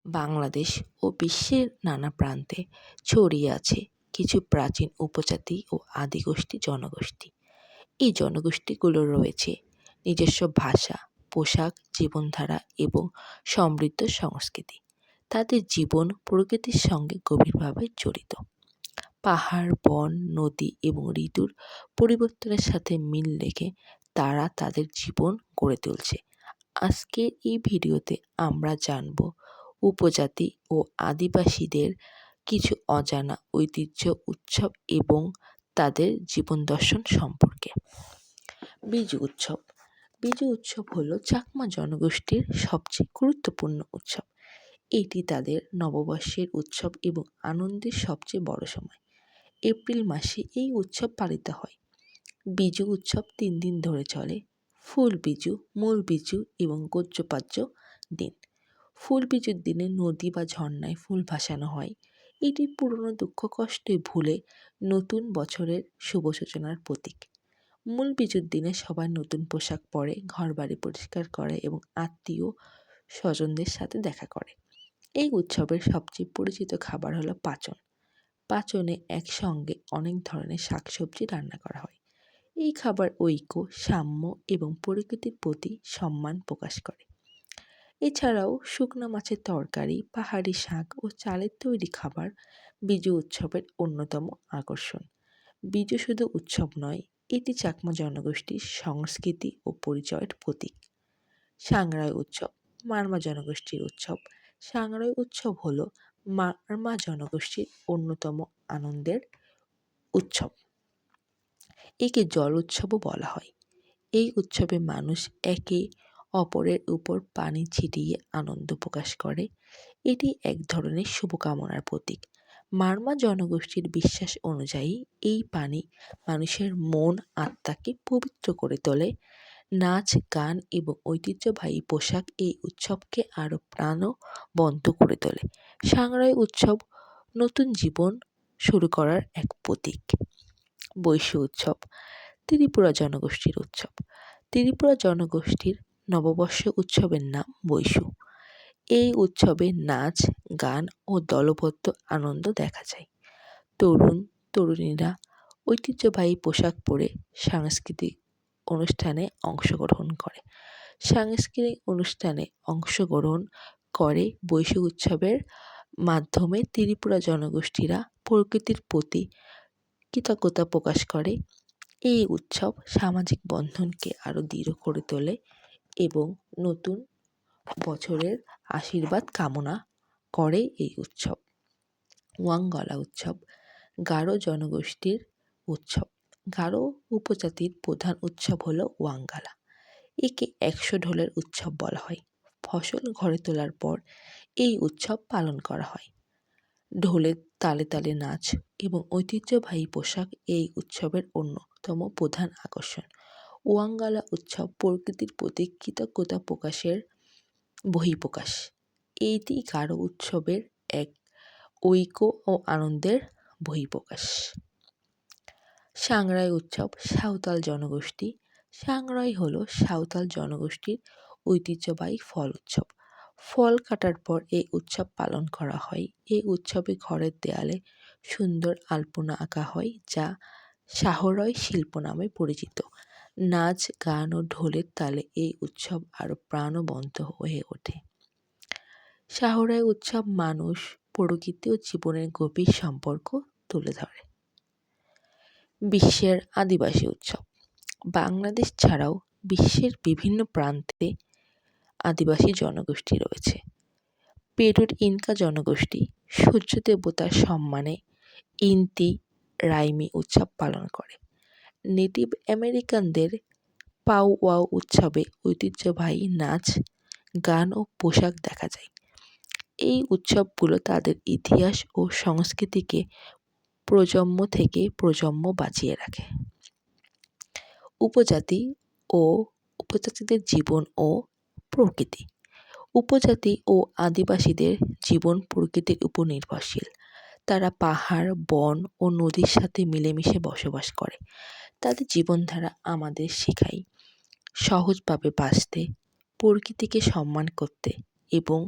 বাংলাদেশ ও বিশ্বের নানা প্রান্তে ছড়িয়ে আছে কিছু প্রাচীন উপজাতি ও আদিগোষ্ঠী জনগোষ্ঠী। এই জনগোষ্ঠীগুলোর রয়েছে নিজস্ব ভাষা, পোশাক, জীবনধারা এবং সমৃদ্ধ সংস্কৃতি। তাদের জীবন প্রকৃতির সঙ্গে গভীরভাবে জড়িত। পাহাড়, বন, নদী এবং ঋতুর পরিবর্তনের সাথে মিল রেখে তারা তাদের জীবন গড়ে তুলছে। আজকের এই ভিডিওতে আমরা জানব উপজাতি ও আদিবাসীদের কিছু অজানা ঐতিহ্য, উৎসব এবং তাদের জীবন দর্শন সম্পর্কে। বিজু উৎসব। বিজু উৎসব হলো চাকমা জনগোষ্ঠীর সবচেয়ে গুরুত্বপূর্ণ উৎসব। এটি তাদের নববর্ষের উৎসব এবং আনন্দের সবচেয়ে বড় সময়। এপ্রিল মাসে এই উৎসব পালিত হয়। বিজু উৎসব 3 দিন ধরে চলে। ফুল বিজু, মূল বিজু এবং গোজ্জপাজ্য দিন। ফুল বিজুর দিনে নদী বা ঝর্ণায় ফুল ভাসানো হয়। এটি পুরনো দুঃখ কষ্টে ভুলে নতুন বছরের শুভ সূচনার প্রতীক। মূল বিজুর দিনে সবাই নতুন পোশাক পরে, ঘরবাড়ি পরিষ্কার করে এবং আত্মীয় স্বজনদের সাথে দেখা করে। এই উৎসবের সবচেয়ে পরিচিত খাবার হলো পাচন। পাচনে একসঙ্গে অনেক ধরনের শাকসবজি রান্না করা হয়। এই খাবার ঐক্য, সাম্য এবং প্রকৃতির প্রতি সম্মান প্রকাশ করে। এছাড়াও শুকনো মাছের তরকারি, পাহাড়ি শাক ও চালের তৈরি খাবার বিজু উৎসবের অন্যতম আকর্ষণ। বিজু শুধু উৎসব নয়, এটি চাকমা জনগোষ্ঠীর সংস্কৃতি ও পরিচয়ের প্রতীক। সাংরাই উৎসব, মারমা জনগোষ্ঠীর উৎসব। সাংরাই উৎসব হলো মারমা জনগোষ্ঠীর অন্যতম আনন্দের উৎসব। একে জল উৎসবও বলা হয়। এই উৎসবে মানুষ একে অপরের উপর পানি ছিটিয়ে আনন্দ প্রকাশ করে। এটি এক ধরনের শুভকামনার প্রতীক। মারমা জনগোষ্ঠীর বিশ্বাস অনুযায়ী এই পানি মানুষের মন, আত্মাকে পবিত্র করে তোলে। নাচ, গান এবং ঐতিহ্যবাহী পোশাক এই উৎসবকে আরও প্রাণবন্ত করে তোলে। সাংরাই উৎসব নতুন জীবন শুরু করার এক প্রতীক। বৈশু উৎসব, ত্রিপুরা জনগোষ্ঠীর উৎসব। ত্রিপুরা জনগোষ্ঠীর নববর্ষ উৎসবের নাম বৈশু। এই উৎসবে নাচ, গান ও দলবদ্ধ আনন্দ দেখা যায়। তরুণীরা ঐতিহ্যবাহী পোশাক পরে সাংস্কৃতিক অনুষ্ঠানে অংশগ্রহণ করে। বৈশু উৎসবের মাধ্যমে ত্রিপুরা জনগোষ্ঠীরা প্রকৃতির প্রতি কৃতজ্ঞতা প্রকাশ করে। এই উৎসব সামাজিক বন্ধনকে আরও দৃঢ় করে তোলে এবং নতুন বছরের আশীর্বাদ কামনা করে এই উৎসব। ওয়াঙ্গলা উৎসব, গারো জনগোষ্ঠীর উৎসব। গারো উপজাতির প্রধান উৎসব হলো ওয়াঙ্গালা। একে 100 ঢোলের উৎসব বলা হয়। ফসল ঘরে তোলার পর এই উৎসব পালন করা হয়। ঢোলের তালে তালে নাচ এবং ঐতিহ্যবাহী পোশাক এই উৎসবের অন্যতম প্রধান আকর্ষণ। ওয়াঙ্গালা উৎসব প্রকৃতির প্রতি কৃতজ্ঞতা প্রকাশের বহিঃপ্রকাশ। এটি গারো উৎসবের এক ঐক্য ও আনন্দের বহিঃপ্রকাশ। সাংরাই উৎসব, সাঁওতাল জনগোষ্ঠী। সাংরাই হলো সাঁওতাল জনগোষ্ঠীর ঐতিহ্যবাহী ফল উৎসব। ফল কাটার পর এই উৎসব পালন করা হয়। এই উৎসবে ঘরের দেয়ালে সুন্দর আলপনা আঁকা হয়, যা সাহরয় শিল্প নামে পরিচিত। নাচ, গান ও ঢোলের তালে এই উৎসব আরও প্রাণবন্ত হয়ে ওঠে। সাহরাই উৎসব মানুষ, প্রকৃতি ও জীবনের গভীর সম্পর্ক তুলে ধরে। বিশ্বের আদিবাসী উৎসব। বাংলাদেশ ছাড়াও বিশ্বের বিভিন্ন প্রান্তে আদিবাসী জনগোষ্ঠী রয়েছে। পেরুর ইনকা জনগোষ্ঠী সূর্য দেবতার সম্মানে ইনতি রাইমি উৎসব পালন করে। নেটিভ আমেরিকানদের পাওওয়াও উৎসবে ঐতিহ্যবাহী নাচ, গান ও পোশাক দেখা যায়। এই উৎসবগুলো তাদের ইতিহাস ও সংস্কৃতিকে প্রজন্ম থেকে প্রজন্ম বাঁচিয়ে রাখে। উপজাতি ও উপজাতিদের জীবন ও প্রকৃতি। উপজাতি ও আদিবাসীদের জীবন প্রকৃতির উপর নির্ভরশীল। তারা পাহাড়, বন ও নদীর সাথে মিলেমিশে বসবাস করে। তাদের জীবনধারা আমাদের শেখায় সহজভাবে বাঁচতে, প্রকৃতিকে সম্মান করতে এবং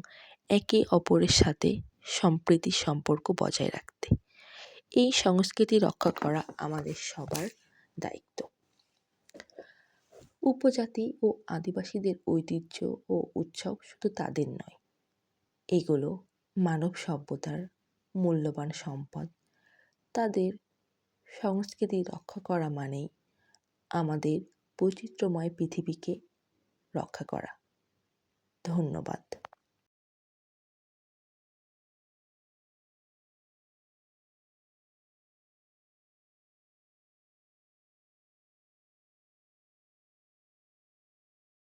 একে অপরের সাথে সম্প্রীতির সম্পর্ক বজায় রাখতে। এই সংস্কৃতি রক্ষা করা আমাদের সবার দায়িত্ব। উপজাতি ও আদিবাসীদের ঐতিহ্য ও উৎসব শুধু তাদের নয়, এগুলো মানব সভ্যতার মূল্যবান সম্পদ। তাদের সংস্কৃতি রক্ষা করা মানেই আমাদের বৈচিত্র্যময় পৃথিবীকে রক্ষা করা। ধন্যবাদ।